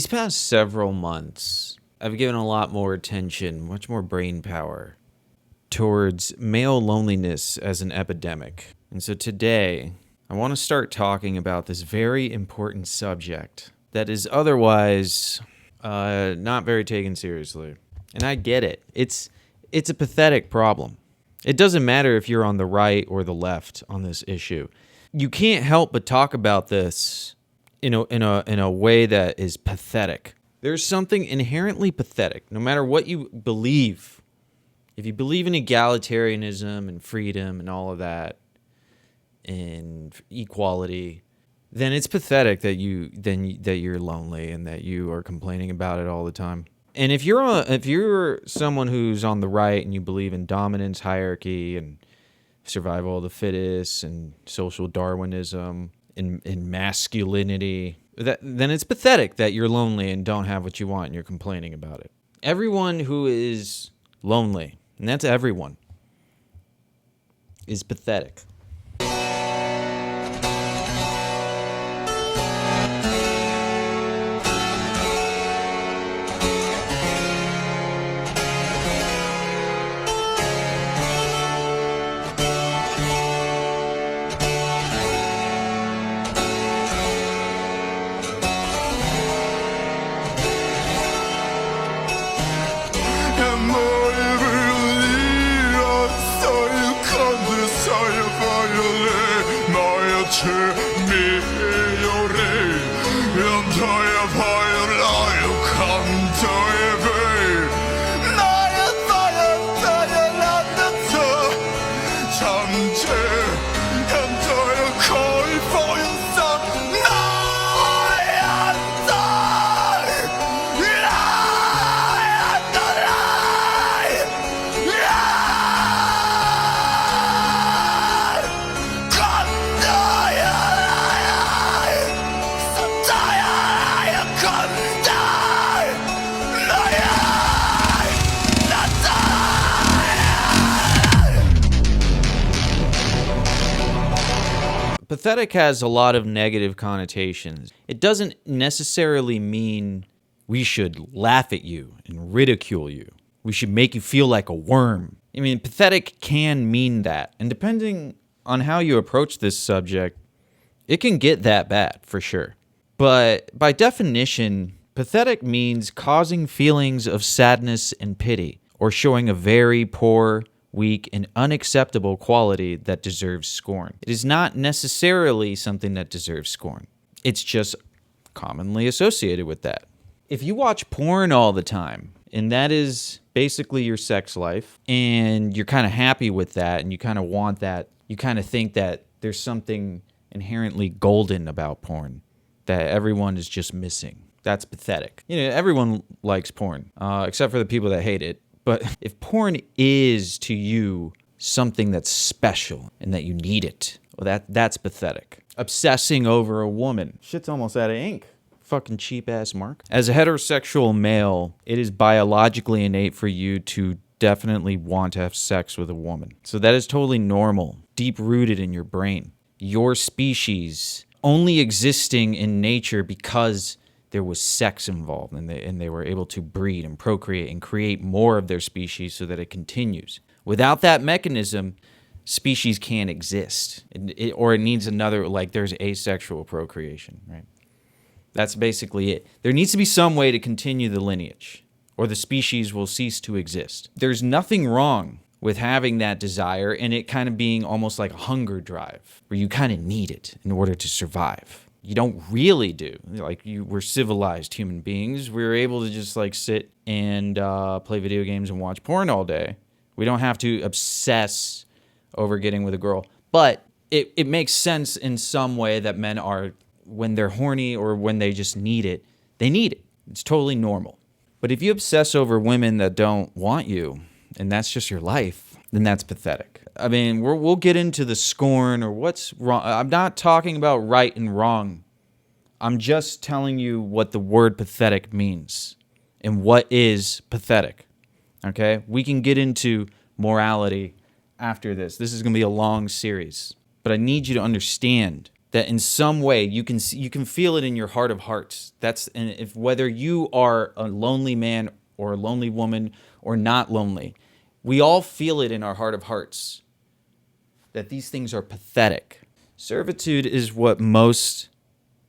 These past several months, I've given a lot more attention, much more brain power, towards male loneliness as an epidemic. And so today, I want to start talking about this very important subject that is otherwise not very taken seriously. And I get it. It's a pathetic problem. It doesn't matter if you're on the right or the left on this issue. You can't help but talk about this in a way that is pathetic. There's something inherently pathetic, no matter what you believe. If you believe in egalitarianism and freedom and all of that, and equality, then it's pathetic that you're lonely and that you are complaining about it all the time. And if you're someone who's on the right and you believe in dominance, hierarchy, and survival of the fittest, and social Darwinism, in masculinity, then it's pathetic that you're lonely and don't have what you want and you're complaining about it. Everyone who is lonely, and that's everyone, is pathetic. Pathetic has a lot of negative connotations. It doesn't necessarily mean we should laugh at you and ridicule you. We should make you feel like a worm. I mean, pathetic can mean that. And depending on how you approach this subject, it can get that bad, for sure. But by definition, pathetic means causing feelings of sadness and pity, or showing a very poor, weak, and unacceptable quality that deserves scorn. It is not necessarily something that deserves scorn. It's just commonly associated with that. If you watch porn all the time, and that is basically your sex life, and you're kind of happy with that, and you kind of want that, you kind of think that there's something inherently golden about porn that everyone is just missing. That's pathetic. You know, everyone likes porn, except for the people that hate it. But if porn is to you something that's special and that you need it, well, that's pathetic. Obsessing over a woman. Shit's almost out of ink. Fucking cheap-ass mark. As a heterosexual male, it is biologically innate for you to definitely want to have sex with a woman. So that is totally normal, deep-rooted in your brain. Your species only existing in nature because there was sex involved, and they were able to breed and procreate and create more of their species so that it continues. Without that mechanism, species can't exist. Or it needs another, like there's asexual procreation, right? That's basically it. There needs to be some way to continue the lineage, or the species will cease to exist. There's nothing wrong with having that desire and it kind of being almost like a hunger drive, where you kind of need it in order to survive. You don't really do. Like, we're civilized human beings. We're able to just like sit and play video games and watch porn all day. We don't have to obsess over getting with a girl. But it makes sense in some way that men are, when they're horny or when they just need it, they need it. It's totally normal. But if you obsess over women that don't want you, and that's just your life, then that's pathetic. I mean, we'll get into the scorn or what's wrong. I'm not talking about right and wrong. I'm just telling you what the word pathetic means and what is pathetic. Okay? We can get into morality after this. This is going to be a long series. But I need you to understand that in some way you can feel it in your heart of hearts. And if whether you are a lonely man or a lonely woman or not lonely, we all feel it in our heart of hearts that these things are pathetic. Servitude is what most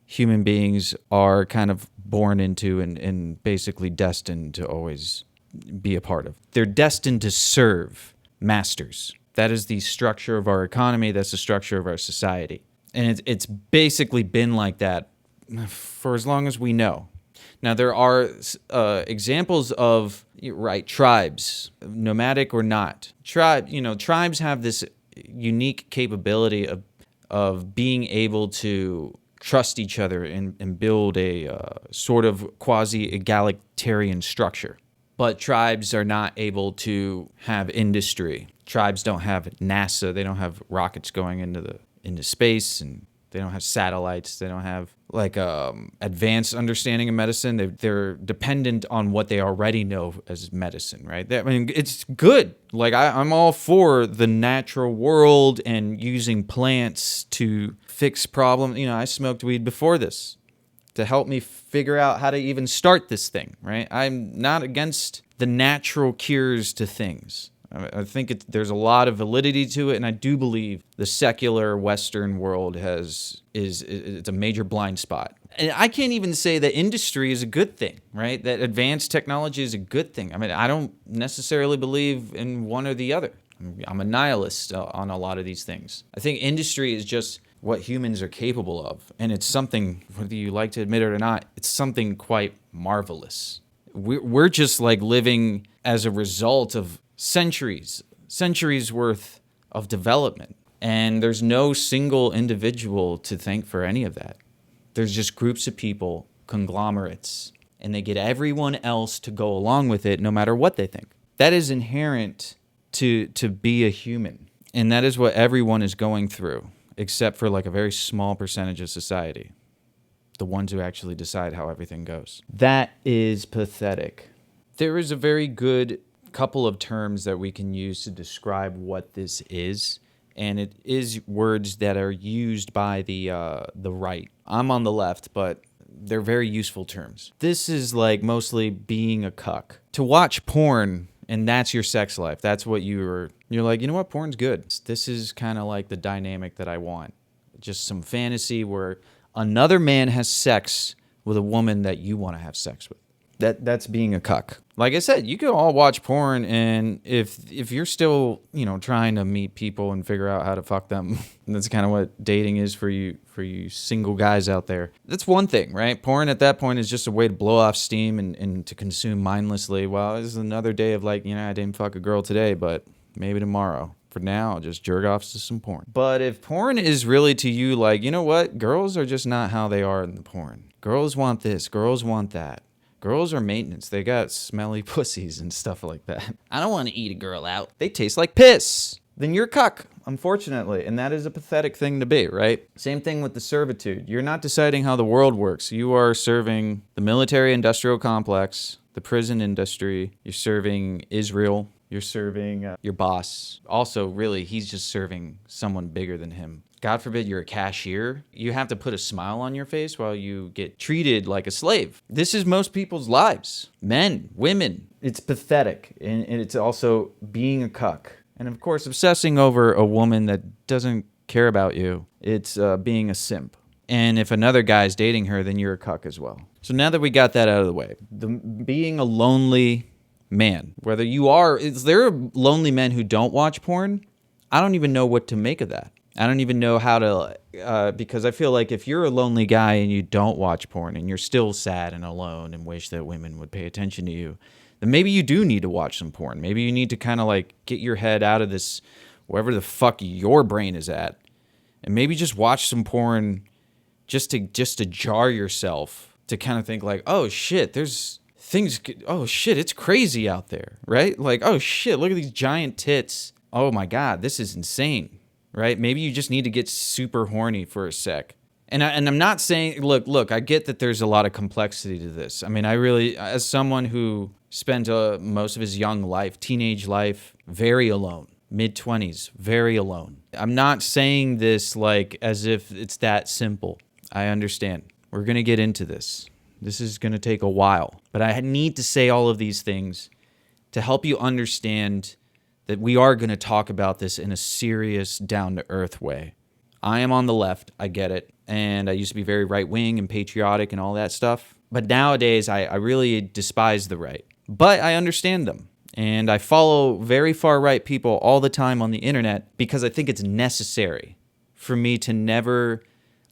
human beings are kind of born into and basically destined to always be a part of. They're destined to serve masters. That is the structure of our economy. That's the structure of our society. And it's basically been like that for as long as we know. Now, there are examples of, right, tribes, nomadic or not. Tribes have this unique capability of being able to trust each other and build a sort of quasi-egalitarian structure. But tribes are not able to have industry. Tribes don't have NASA. They don't have rockets going into space, and they don't have satellites. They don't have advanced understanding of medicine. They're dependent on what they already know as medicine, right? It's good. I'm all for the natural world and using plants to fix problems. I smoked weed before this to help me figure out how to even start this thing, right? I'm not against the natural cures to things. I think there's a lot of validity to it, and I do believe the secular Western world it's a major blind spot. And I can't even say that industry is a good thing, right? That advanced technology is a good thing. I don't necessarily believe in one or the other. I'm a nihilist on a lot of these things. I think industry is just what humans are capable of, and it's something, whether you like to admit it or not, it's something quite marvelous. We're just living as a result of centuries worth of development. And there's no single individual to thank for any of that. There's just groups of people, conglomerates, and they get everyone else to go along with it no matter what they think. That is inherent to be a human. And that is what everyone is going through, except for a very small percentage of society. The ones who actually decide how everything goes. That is pathetic. There is a very good couple of terms that we can use to describe what this is, and it is words that are used by the right. I'm on the left, but they're very useful terms. This is mostly being a cuck. To watch porn, and that's your sex life. That's what you're like, you know what, porn's good. This is kind of the dynamic that I want. Just some fantasy where another man has sex with a woman that you want to have sex with. That's being a cuck. Like I said, you can all watch porn, and if you're still, trying to meet people and figure out how to fuck them, that's kind of what dating is for you single guys out there. That's one thing, right? Porn at that point is just a way to blow off steam and to consume mindlessly. Well, this is another day of I didn't fuck a girl today, but maybe tomorrow. For now, I'll just jerk off to some porn. But if porn is really to you you know what? Girls are just not how they are in the porn. Girls want this. Girls want that. Girls are maintenance. They got smelly pussies and stuff like that. I don't want to eat a girl out. They taste like piss. Then you're a cuck, unfortunately. And that is a pathetic thing to be, right? Same thing with the servitude. You're not deciding how the world works. You are serving the military-industrial complex, the prison industry. You're serving Israel. You're serving your boss. Also, really, he's just serving someone bigger than him. God forbid you're a cashier. You have to put a smile on your face while you get treated like a slave. This is most people's lives. Men, women. It's pathetic. And it's also being a cuck. And of course, obsessing over a woman that doesn't care about you. It's being a simp. And if another guy's dating her, then you're a cuck as well. So now that we got that out of the way, being a lonely man, whether you are, is there lonely men who don't watch porn? I don't even know what to make of that. I don't even know how to, because I feel like if you're a lonely guy and you don't watch porn and you're still sad and alone and wish that women would pay attention to you, then maybe you do need to watch some porn. Maybe you need to kind of get your head out of this, wherever the fuck your brain is at, and maybe just watch some porn just to jar yourself, to kind of think oh shit, there's things, oh shit, it's crazy out there, right? Oh shit, look at these giant tits. Oh my God, this is insane. Right? Maybe you just need to get super horny for a sec. And I'm not saying, look, I get that there's a lot of complexity to this. I really, as someone who spent most of his young life, teenage life, very alone, mid-20s, very alone. I'm not saying this like as if it's that simple. I understand. We're going to get into this. This is going to take a while. But I need to say all of these things to help you understand that we are going to talk about this in a serious, down-to-earth way. I am on the left. I get it. And I used to be very right-wing and patriotic and all that stuff. But nowadays, I really despise the right. But I understand them. And I follow very far-right people all the time on the internet because I think it's necessary for me to never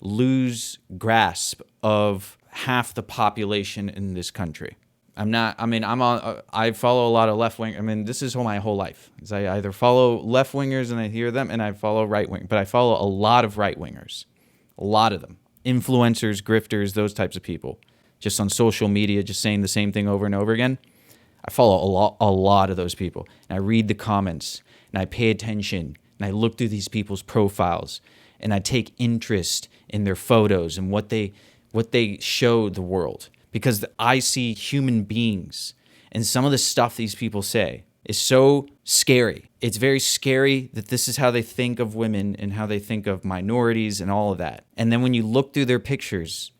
lose grasp of half the population in this country. I follow a lot of left-wing. This is my whole life. I either follow left-wingers and I hear them, and I follow right-wing. But I follow a lot of right-wingers. A lot of them. Influencers, grifters, those types of people. Just on social media, just saying the same thing over and over again. I follow a lot of those people. And I read the comments, and I pay attention, and I look through these people's profiles, and I take interest in their photos and what they show the world. Because I see human beings, and some of the stuff these people say is so scary. It's very scary that this is how they think of women and how they think of minorities and all of that. And then when you look through their pictures,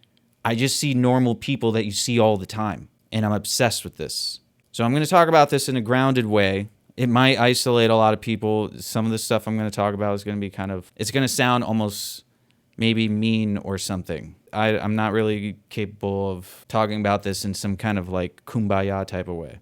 I just see normal people that you see all the time. And I'm obsessed with this. So I'm going to talk about this in a grounded way. It might isolate a lot of people. Some of the stuff I'm going to talk about is going to be it's going to sound almost maybe mean or something. I'm not really capable of talking about this in some kind of like kumbaya type of way.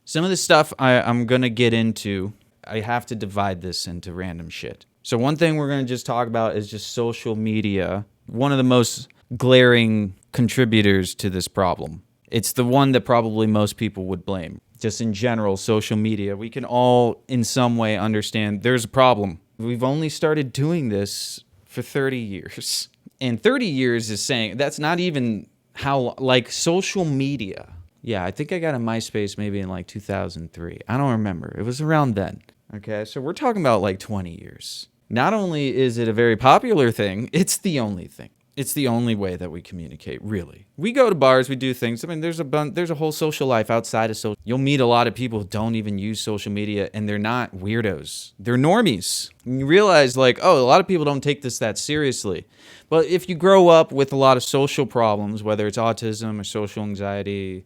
Some of the stuff I'm going to get into, I have to divide this into random shit. So one thing we're going to just talk about is just social media. One of the most glaring contributors to this problem. It's the one that probably most people would blame. Just in general, social media. We can all in some way understand there's a problem. We've only started doing this for 30 years. And 30 years is saying, that's not even how, like, social media. Yeah, I think I got a MySpace maybe in like 2003. I don't remember. It was around then. Okay, so we're talking about like 20 years. Not only is it a very popular thing, it's the only thing. It's the only way that we communicate, really. We go to bars, we do things. There's a whole social life outside of social. You'll meet a lot of people who don't even use social media, and they're not weirdos. They're normies. And you realize, a lot of people don't take this that seriously. But if you grow up with a lot of social problems, whether it's autism or social anxiety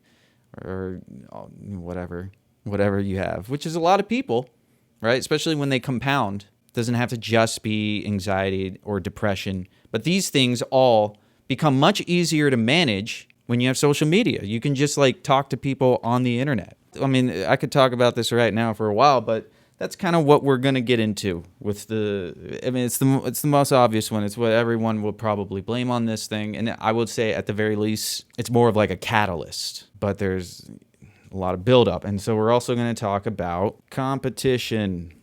or whatever you have, which is a lot of people, right? Especially when they compound. It doesn't have to just be anxiety or depression. But these things all become much easier to manage when you have social media. You can just talk to people on the internet. I could talk about this right now for a while, but that's kind of what we're going to get into with it's the most obvious one. It's what everyone will probably blame on this thing. And I would say at the very least, it's more of like a catalyst, but there's a lot of buildup. And so we're also going to talk about competition,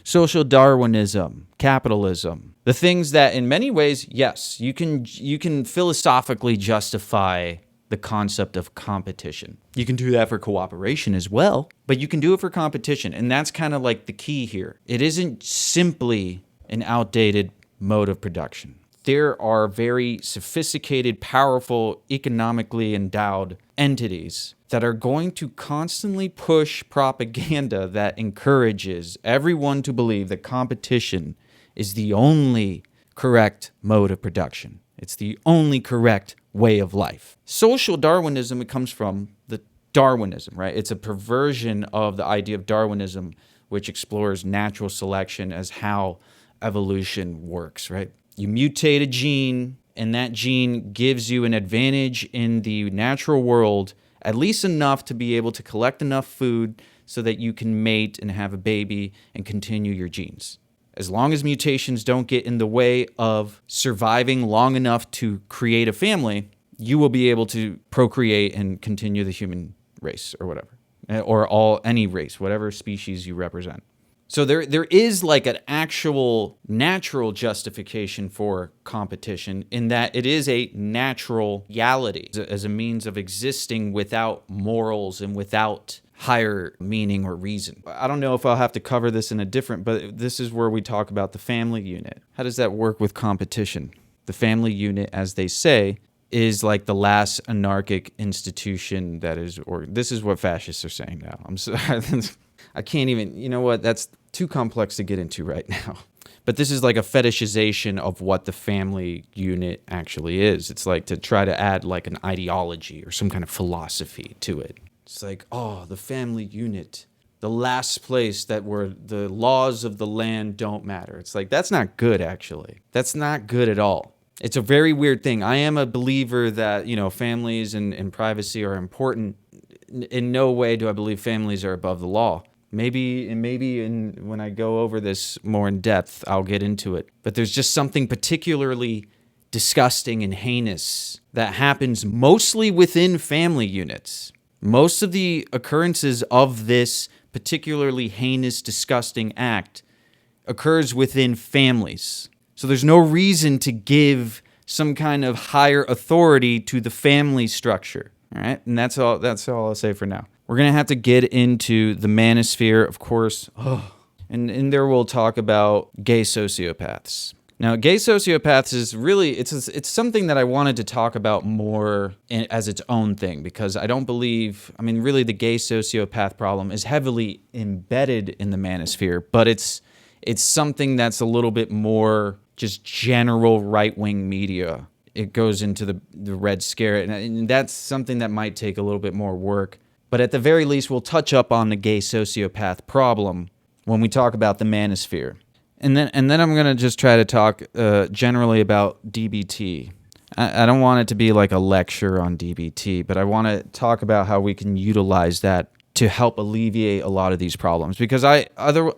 social Darwinism, capitalism, the things that in many ways, yes, you can philosophically justify the concept of competition. You can do that for cooperation as well, but you can do it for competition. And that's kind of like the key here. It isn't simply an outdated mode of production. There are very sophisticated, powerful, economically endowed entities that are going to constantly push propaganda that encourages everyone to believe that competition is the only correct mode of production. It's the only correct way of life. Social Darwinism, it comes from the Darwinism, right? It's a perversion of the idea of Darwinism, which explores natural selection as how evolution works, right? You mutate a gene, and that gene gives you an advantage in the natural world, at least enough to be able to collect enough food so that you can mate and have a baby and continue your genes. As long as mutations don't get in the way of surviving long enough to create a family, you will be able to procreate and continue the human race or whatever, or any race, whatever species you represent. So there is an actual natural justification for competition in that it is a natural reality as a means of existing without morals and without higher meaning or reason. I don't know if I'll have to cover this in but this is where we talk about the family unit. How does that work with competition? The family unit, as they say, is like the last anarchic institution that is, or this is what fascists are saying now. I'm sorry. I can't even, you know what, that's too complex to get into right now. But this is like a fetishization of what the family unit actually is. It's like to try to add like an ideology or some kind of philosophy to it. It's like, oh, the family unit, the last place that where the laws of the land don't matter. It's like, that's not good, actually. That's not good at all. It's a very weird thing. I am a believer that, families and privacy are important. In no way do I believe families are above the law. Maybe when I go over this more in depth, I'll get into it. But there's just something particularly disgusting and heinous that happens mostly within family units. Most of the occurrences of this particularly heinous, disgusting act occurs within families. So there's no reason to give some kind of higher authority to the family structure. All right? And that's all I'll say for now. We're going to have to get into the manosphere, of course. And in there we'll talk about gay sociopaths. Now, gay sociopaths is really, it's something that I wanted to talk about more as its own thing, because I don't believe, really the gay sociopath problem is heavily embedded in the manosphere, but it's something that's a little bit more just general right-wing media. It goes into the Red Scare, and that's something that might take a little bit more work. But at the very least, we'll touch up on the gay sociopath problem when we talk about the manosphere. And then I'm going to just try to talk generally about DBT. I don't want it to be like a lecture on DBT, but I want to talk about how we can utilize that to help alleviate a lot of these problems. Because I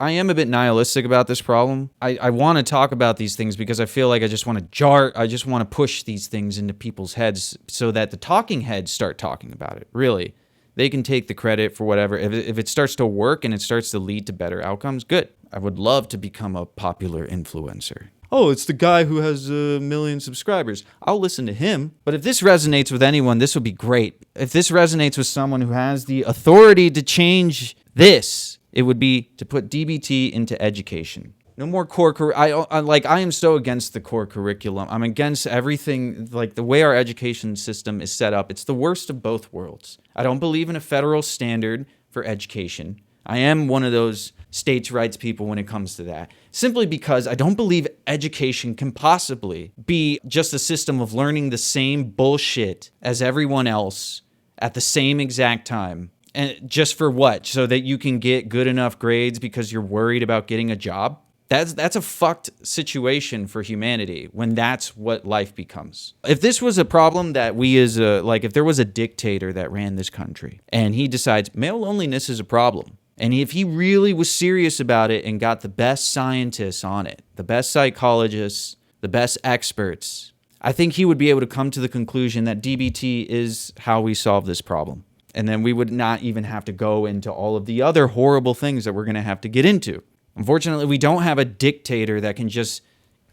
am a bit nihilistic about this problem. I want to talk about these things because I feel like I just want to push these things into people's heads so that the talking heads start talking about it, really. They can take the credit for whatever. If it starts to work and it starts to lead to better outcomes, good. I would love to become a popular influencer. Oh, it's the guy who has 1 million subscribers. I'll listen to him. But if this resonates with anyone, this would be great. If this resonates with someone who has the authority to change this, it would be to put DBT into education. No more core I am so against the core curriculum. I'm against everything, like the way our education system is set up. It's the worst of both worlds. I don't believe in a federal standard for education. I am one of those states' rights people when it comes to that. Simply because I don't believe education can possibly be just a system of learning the same bullshit as everyone else at the same exact time. And just for what? So that you can get good enough grades because you're worried about getting a job? That's a fucked situation for humanity when that's what life becomes. If this was a problem that if there was a dictator that ran this country and he decides male loneliness is a problem, and if he really was serious about it and got the best scientists on it, the best psychologists, the best experts, I think he would be able to come to the conclusion that DBT is how we solve this problem. And then we would not even have to go into all of the other horrible things that we're going to have to get into. Unfortunately, we don't have a dictator that can just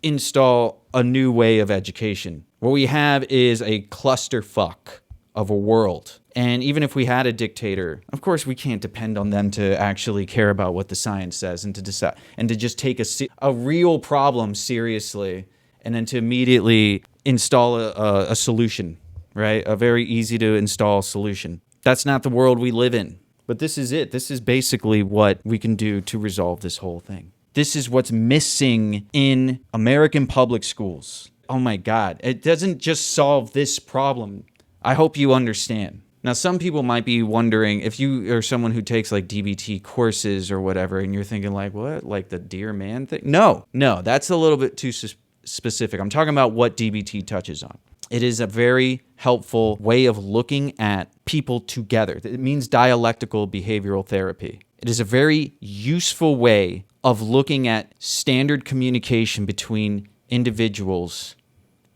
install a new way of education. What we have is a clusterfuck of a world. And even if we had a dictator, of course, we can't depend on them to actually care about what the science says and to decide and to just take a real problem seriously and then to immediately install a solution, right? A very easy to install solution. That's not the world we live in. But this is it. This is basically what we can do to resolve this whole thing. This is what's missing in American public schools. Oh my God. It doesn't just solve this problem. I hope you understand. Now, some people might be wondering if you are someone who takes like DBT courses or whatever, and you're thinking like, what? Like the Dear Man thing? No, that's a little bit too specific. I'm talking about what DBT touches on. It is a very helpful way of looking at people together. It means dialectical behavioral therapy. It is a very useful way of looking at standard communication between individuals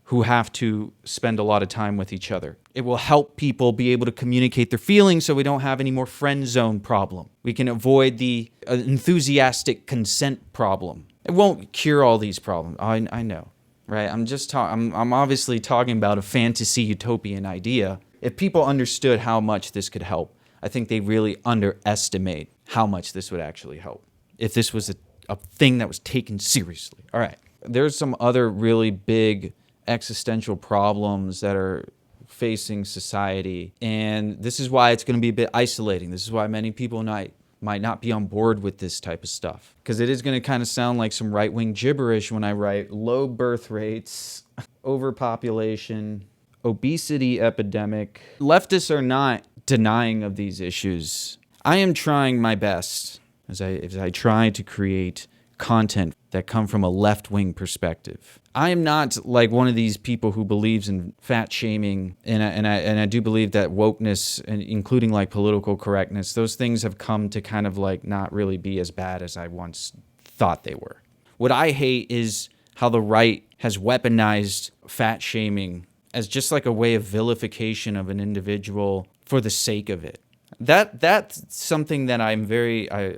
who have to spend a lot of time with each other. It will help people be able to communicate their feelings so we don't have any more friend zone problem. We can avoid the enthusiastic consent problem. It won't cure all these problems. I know. Right, I'm obviously talking about a fantasy utopian idea. If people understood how much this could help, I think they really underestimate how much this would actually help. If this was a thing that was taken seriously. All right, there's some other really big existential problems that are facing society, and this is why it's going to be a bit isolating. This is why many people might not be on board with this type of stuff. Because it is going to kind of sound like some right-wing gibberish when I write low birth rates, overpopulation, obesity epidemic. Leftists are not denying of these issues. I am trying my best as I try to create content that come from a left-wing perspective. I am not like one of these people who believes in fat shaming, and I do believe that wokeness, and including like political correctness, those things have come to kind of like not really be as bad as I once thought they were. What I hate is how the right has weaponized fat shaming as just like a way of vilification of an individual for the sake of it. That's something that I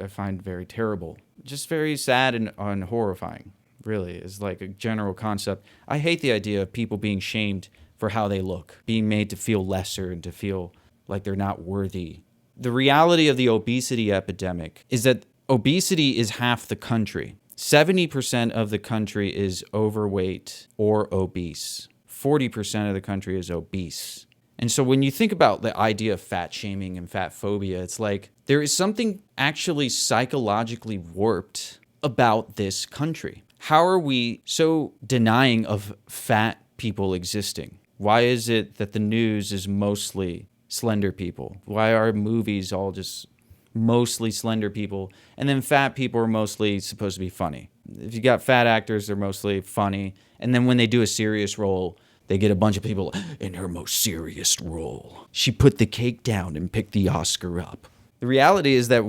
find very terrible. Just very sad and horrifying, really, is like a general concept. I hate the idea of people being shamed for how they look, being made to feel lesser and to feel like they're not worthy. The reality of the obesity epidemic is that obesity is half the country. 70% of the country is overweight or obese. 40% of the country is obese. And so when you think about the idea of fat shaming and fat phobia, it's like there is something actually psychologically warped about this country. How are we so denying of fat people existing? Why is it that the news is mostly slender people? Why are movies all just mostly slender people? And then fat people are mostly supposed to be funny. If you got fat actors, they're mostly funny. And then when they do a serious role, they get a bunch of people in her most serious role. She put the cake down and picked the Oscar up. The reality is that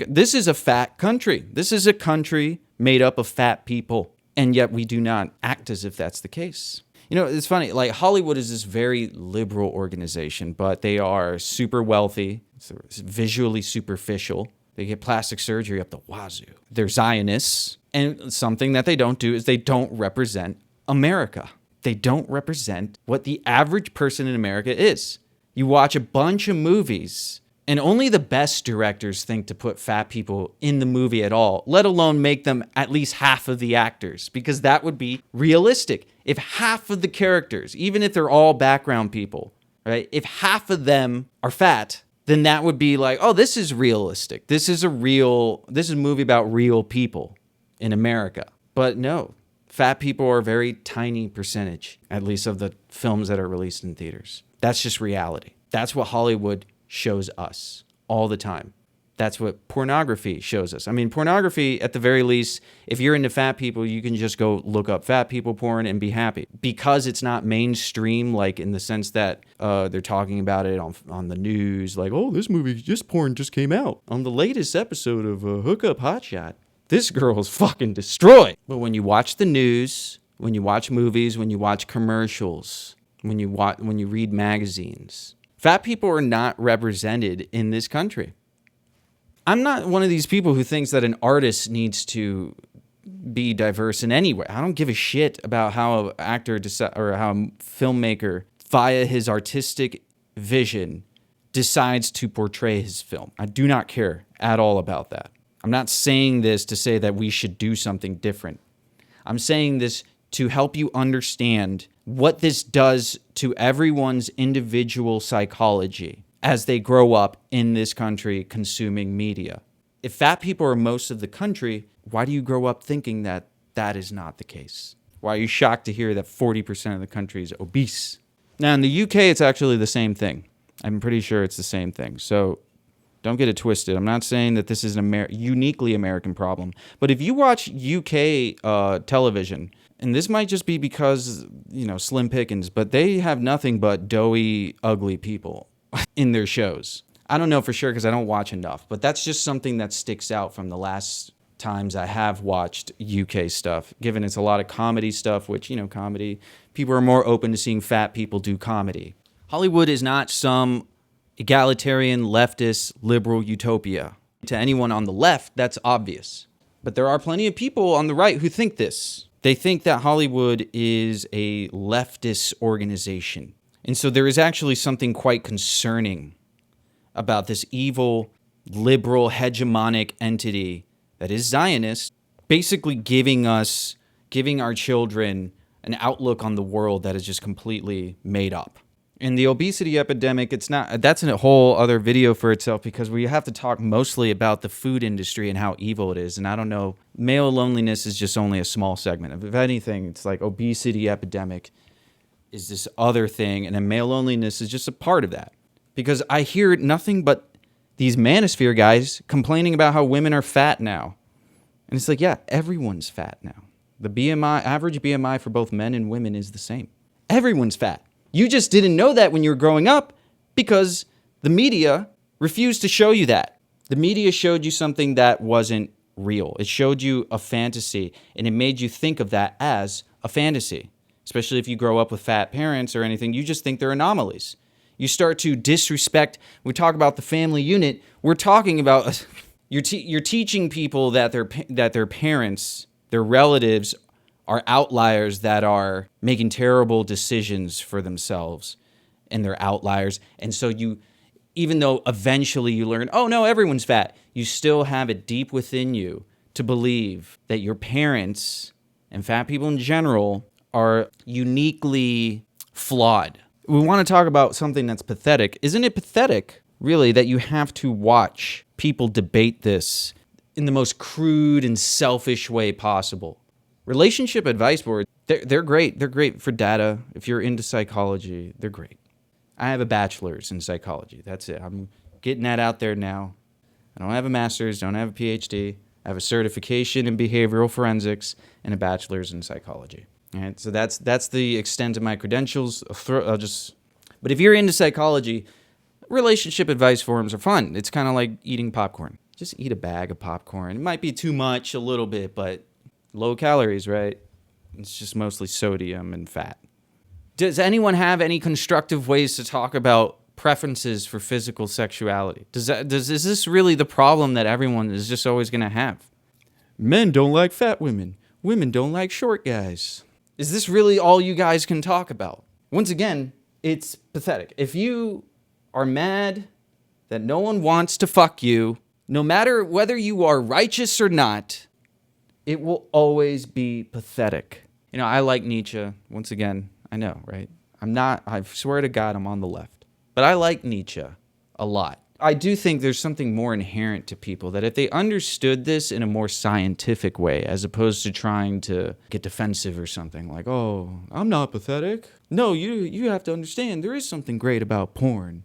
this is a fat country. This is a country made up of fat people. And yet we do not act as if that's the case. You know, it's funny, like Hollywood is this very liberal organization, but they are super wealthy, it's visually superficial. They get plastic surgery up the wazoo. They're Zionists. And something that they don't do is they don't represent America. They don't represent what the average person in America is. You watch a bunch of movies, and only the best directors think to put fat people in the movie at all, let alone make them at least half of the actors, because that would be realistic. If half of the characters, even if they're all background people, right? If half of them are fat, then that would be like, oh, this is realistic. This is a movie about real people in America. But no. Fat people are a very tiny percentage, at least of the films that are released in theaters. That's just reality. That's what Hollywood shows us all the time. That's what pornography shows us. I mean, pornography, at the very least, if you're into fat people, you can just go look up fat people porn and be happy. Because it's not mainstream, like in the sense that they're talking about it on the news, like, oh, this porn just came out on the latest episode of Hookup Hotshot. This girl's fucking destroyed. But when you watch the news, when you watch movies, when you watch commercials, when you read magazines, fat people are not represented in this country. I'm not one of these people who thinks that an artist needs to be diverse in any way. I don't give a shit about how an actor or how a filmmaker, via his artistic vision, decides to portray his film. I do not care at all about that. I'm not saying this to say that we should do something different. I'm saying this to help you understand what this does to everyone's individual psychology as they grow up in this country consuming media. If fat people are most of the country, why do you grow up thinking that that is not the case? Why are you shocked to hear that 40% of the country is obese? Now, in the UK, it's actually the same thing. I'm pretty sure it's the same thing. So don't get it twisted. I'm not saying that this is an uniquely American problem. But if you watch UK television, and this might just be because, slim pickings, but they have nothing but doughy, ugly people in their shows. I don't know for sure because I don't watch enough, but that's just something that sticks out from the last times I have watched UK stuff, given it's a lot of comedy stuff, which, comedy, people are more open to seeing fat people do comedy. Hollywood is not some egalitarian, leftist, liberal utopia. To anyone on the left, that's obvious. But there are plenty of people on the right who think this. They think that Hollywood is a leftist organization. And so there is actually something quite concerning about this evil, liberal, hegemonic entity that is Zionist, basically giving our children an outlook on the world that is just completely made up. And the obesity epidemic, that's a whole other video for itself, because we have to talk mostly about the food industry and how evil it is. And I don't know, male loneliness is just only a small segment. If anything, it's like obesity epidemic is this other thing, and then male loneliness is just a part of that. Because I hear nothing but these manosphere guys complaining about how women are fat now. And it's like, yeah, everyone's fat now. The BMI, average BMI for both men and women is the same. Everyone's fat. You just didn't know that when you were growing up because the media refused to show you that. The media showed you something that wasn't real. It showed you a fantasy, and it made you think of that as a fantasy. Especially if you grow up with fat parents or anything, you just think they're anomalies. You start to disrespect. We talk about the family unit. We're talking about you're teaching people that their parents, their relatives, are outliers that are making terrible decisions for themselves, and they're outliers. And so even though eventually you learn, oh no, everyone's fat, you still have it deep within you to believe that your parents and fat people in general are uniquely flawed. We want to talk about something that's pathetic. Isn't it pathetic, really, that you have to watch people debate this in the most crude and selfish way possible? Relationship advice boards, they're great. They're great for data. If you're into psychology, they're great. I have a bachelor's in psychology. That's it. I'm getting that out there now. I don't have a master's, don't have a PhD. I have a certification in behavioral forensics and a bachelor's in psychology. All right, so that's the extent of my credentials. But if you're into psychology, relationship advice forums are fun. It's kind of like eating popcorn. Just eat a bag of popcorn. It might be too much a little bit, but low calories, right? It's just mostly sodium and fat. Does anyone have any constructive ways to talk about preferences for physical sexuality? Is this really the problem that everyone is just always going to have? Men don't like fat women. Women don't like short guys. Is this really all you guys can talk about? Once again, it's pathetic. If you are mad that no one wants to fuck you, no matter whether you are righteous or not, it will always be pathetic. You know, I like Nietzsche. Once again, I know, right? I swear to God, I'm on the left. But I like Nietzsche a lot. I do think there's something more inherent to people that if they understood this in a more scientific way, as opposed to trying to get defensive or something like, oh, I'm not pathetic. No, you have to understand there is something great about porn.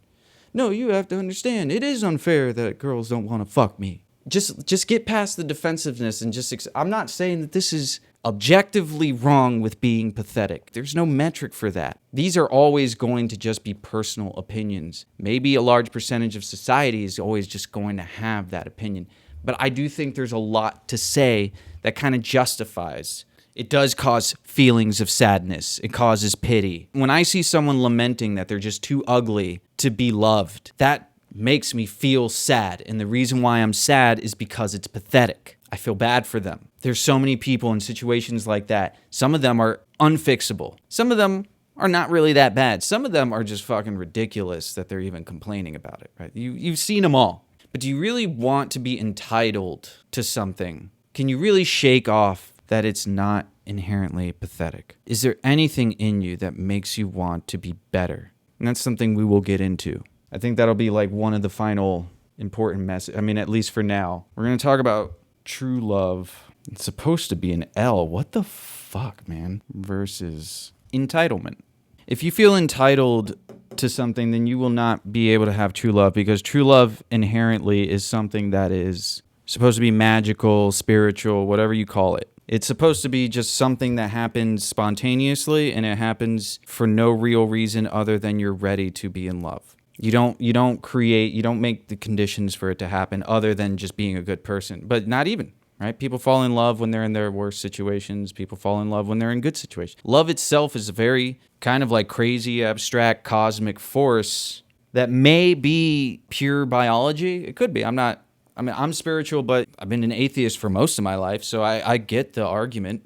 No, you have to understand it is unfair that girls don't want to fuck me. Just get past the defensiveness and I'm not saying that this is objectively wrong with being pathetic. There's no metric for that. These are always going to just be personal opinions. Maybe a large percentage of society is always just going to have that opinion. But I do think there's a lot to say that kind of justifies. It does cause feelings of sadness. It causes pity. When I see someone lamenting that they're just too ugly to be loved, that makes me feel sad. And the reason why I'm sad is because it's pathetic. I feel bad for them. There's so many people in situations like that. Some of them are unfixable. Some of them are not really that bad. Some of them are just fucking ridiculous that they're even complaining about it, right? You've seen them all. But do you really want to be entitled to something? Can you really shake off that it's not inherently pathetic? Is there anything in you that makes you want to be better? And that's something we will get into. I think that'll be like one of the final important messages. I mean, at least for now. We're going to talk about true love. It's supposed to be an L. What the fuck, man? Versus entitlement. If you feel entitled to something, then you will not be able to have true love, because true love inherently is something that is supposed to be magical, spiritual, whatever you call it. It's supposed to be just something that happens spontaneously, and it happens for no real reason other than you're ready to be in love. You don't make the conditions for it to happen other than just being a good person. But not even, right? People fall in love when they're in their worst situations. People fall in love when they're in good situations. Love itself is a very kind of like crazy, abstract, cosmic force that may be pure biology. It could be. I'm spiritual, but I've been an atheist for most of my life, so I get the argument.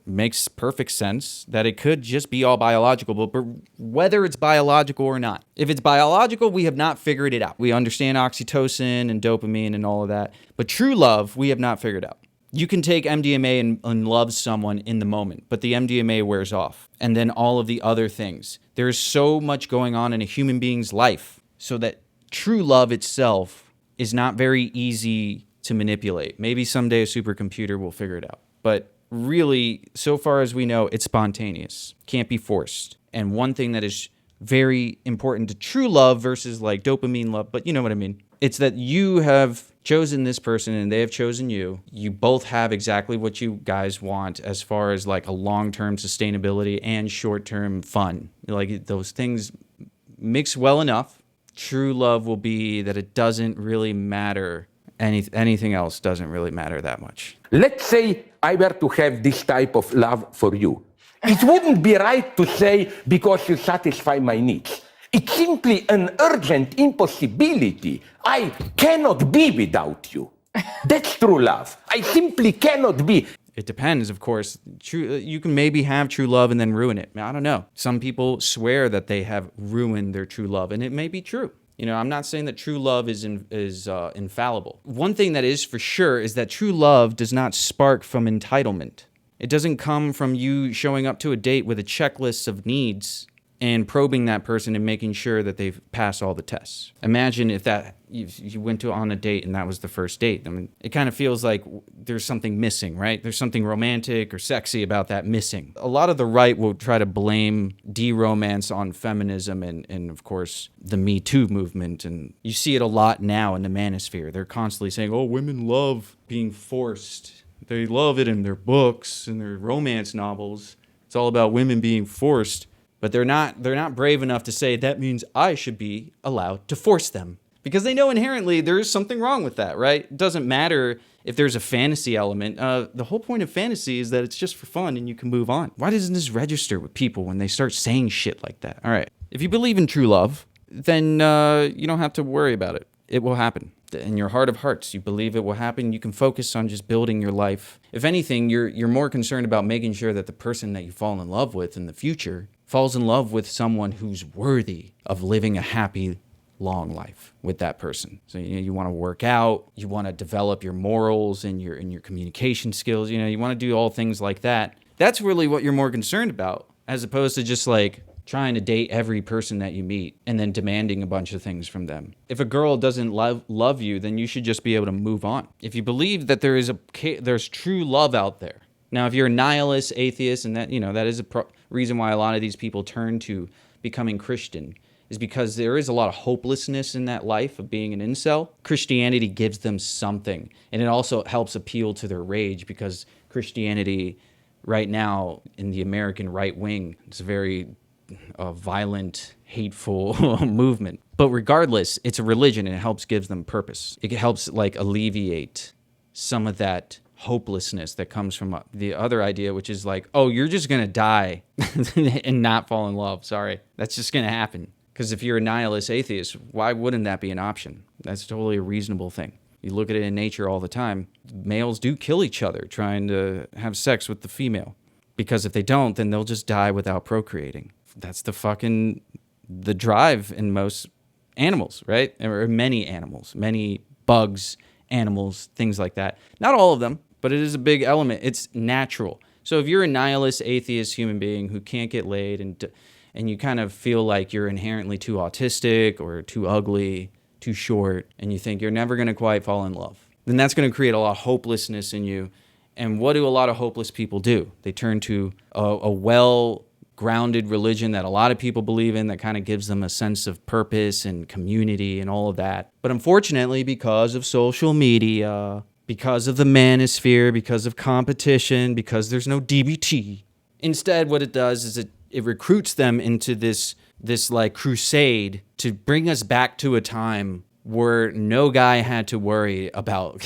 Makes perfect sense that it could just be all biological, but whether it's biological or not. If it's biological, we have not figured it out. We understand oxytocin and dopamine and all of that, but true love, we have not figured out. You can take MDMA and love someone in the moment, but the MDMA wears off. And then all of the other things. There's so much going on in a human being's life, so that true love itself is not very easy to manipulate. Maybe someday a supercomputer will figure it out. But really, so far as we know, it's spontaneous. Can't be forced. And one thing that is very important to true love versus like dopamine love, but you know what I mean. It's that you have chosen this person and they have chosen you. You both have exactly what you guys want as far as like a long-term sustainability and short-term fun. Like those things mix well enough. True love will be that it doesn't really matter. Anything else doesn't really matter that much. Let's say I were to have this type of love for you. It wouldn't be right to say, because you satisfy my needs. It's simply an urgent impossibility. I cannot be without you. That's true love. I simply cannot be. It depends, of course. You can maybe have true love and then ruin it. I don't know. Some people swear that they have ruined their true love, and it may be true. You know, I'm not saying that true love is infallible. One thing that is for sure is that true love does not spark from entitlement. It doesn't come from you showing up to a date with a checklist of needs and probing that person and making sure that they've passed all the tests. Imagine if you went on a date and that was the first date. I mean, it kind of feels like there's something missing, right? There's something romantic or sexy about that missing. A lot of the right will try to blame de-romance on feminism and of course, the Me Too movement. And you see it a lot now in the manosphere. They're constantly saying, oh, women love being forced. They love it in their books and their romance novels. It's all about women being forced. But they're not brave enough to say that means I should be allowed to force them. Because they know inherently there is something wrong with that, right? It doesn't matter if there's a fantasy element. The whole point of fantasy is that it's just for fun and you can move on. Why doesn't this register with people when they start saying shit like that? All right. If you believe in true love, then you don't have to worry about it. It will happen. In your heart of hearts, you believe it will happen. You can focus on just building your life. If anything, you're more concerned about making sure that the person that you fall in love with in the future falls in love with someone who's worthy of living a happy, long life with that person. So you want to work out, you want to develop your morals and your communication skills. You want to do all things like that. That's really what you're more concerned about, as opposed to just like trying to date every person that you meet and then demanding a bunch of things from them. If a girl doesn't love you, then you should just be able to move on. If you believe that there's true love out there. Now, if you're a nihilist, atheist, and that is a reason why a lot of these people turn to becoming Christian, is because there is a lot of hopelessness in that life of being an incel. Christianity gives them something, and it also helps appeal to their rage, because Christianity right now in the American right wing, it's a very violent, hateful movement. But regardless, it's a religion and it helps gives them purpose. It helps like alleviate some of that hopelessness that comes from the other idea, which is like, oh, you're just going to die and not fall in love. Sorry. That's just going to happen. Because if you're a nihilist atheist, why wouldn't that be an option? That's totally a reasonable thing. You look at it in nature all the time. Males do kill each other trying to have sex with the female. Because if they don't, then they'll just die without procreating. That's the drive in most animals, right? Or many animals, many bugs, animals, things like that. Not all of them, but it is a big element. It's natural. So if you're a nihilist, atheist human being who can't get laid and you kind of feel like you're inherently too autistic or too ugly, too short, and you think you're never going to quite fall in love, then that's going to create a lot of hopelessness in you. And what do a lot of hopeless people do? They turn to a well-grounded religion that a lot of people believe in that kind of gives them a sense of purpose and community and all of that. But unfortunately, because of social media, because of the manosphere, because of competition, because there's no DBT, instead what it does is it recruits them into this like crusade to bring us back to a time where no guy had to worry about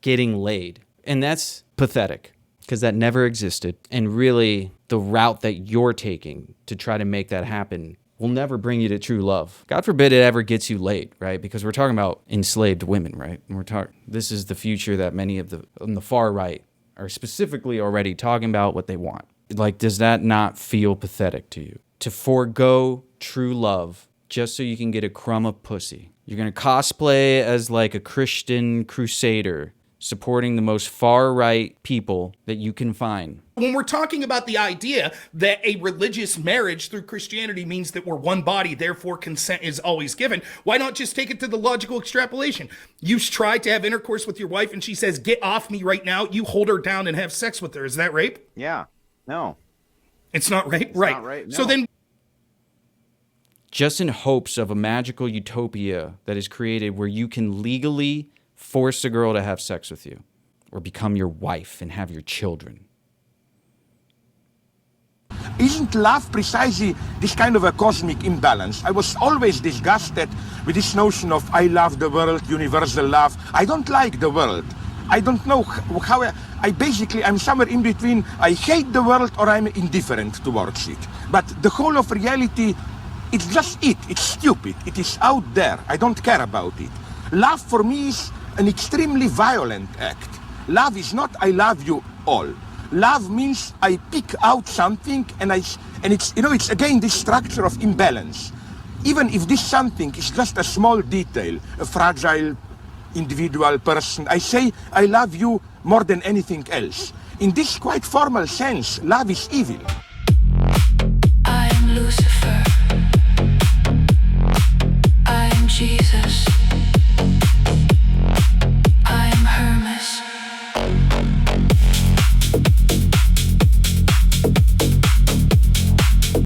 getting laid. And that's pathetic, because that never existed. And really, the route that you're taking to try to make that happen will never bring you to true love. God forbid it ever gets you laid, right? Because we're talking about enslaved women, right? And this is the future that many on the far right are specifically already talking about what they want. Like, does that not feel pathetic to you? To forego true love just so you can get a crumb of pussy. You're going to cosplay as like a Christian crusader supporting the most far-right people that you can find. When we're talking about the idea that a religious marriage through Christianity means that we're one body, therefore consent is always given, why not just take it to the logical extrapolation? You try to have intercourse with your wife and she says, get off me right now. You hold her down and have sex with her. Is that rape? Yeah. No. It's not rape? It's right. not rape, no. So then Just in hopes of a magical utopia that is created where you can legally force a girl to have sex with you or become your wife and have your children. Isn't love precisely this kind of a cosmic imbalance? I was always disgusted with this notion of I love the world, universal love. I don't like the world. I don't know how I'm somewhere in between. I hate the world or I'm indifferent towards it. But the whole of reality, it's just it. It's stupid. It is out there. I don't care about it. Love for me is an extremely violent act. Love is not I love you all. Love means I pick out something and it's again this structure of imbalance. Even if this something is just a small detail, a fragile individual person, I say I love you more than anything else. In this quite formal sense, love is evil.